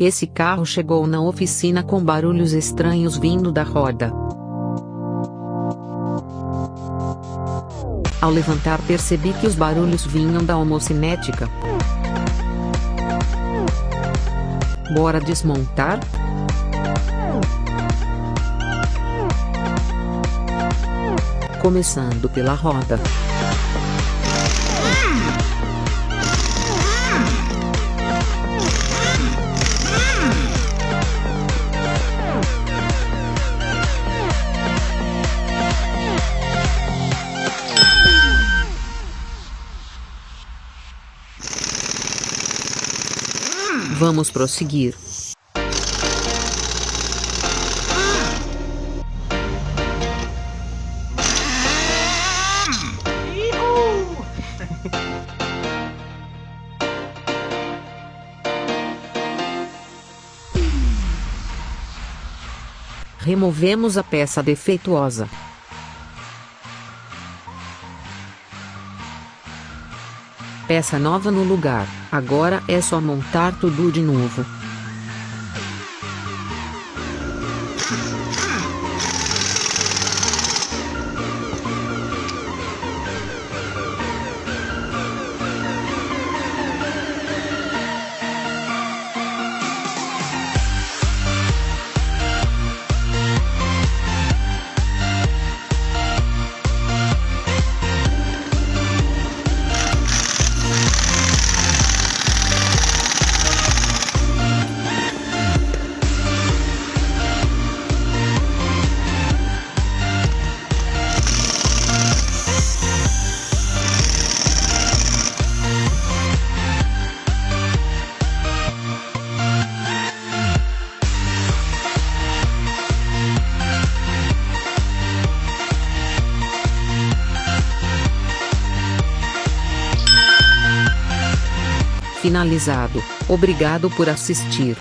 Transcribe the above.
Esse carro chegou na oficina com barulhos estranhos vindo da roda. Ao levantar, percebi que os barulhos vinham da homocinética. Bora desmontar? Começando pela roda. Vamos prosseguir. Removemos a peça defeituosa. Peça nova no lugar, agora é só montar tudo de novo. Finalizado. Obrigado por assistir.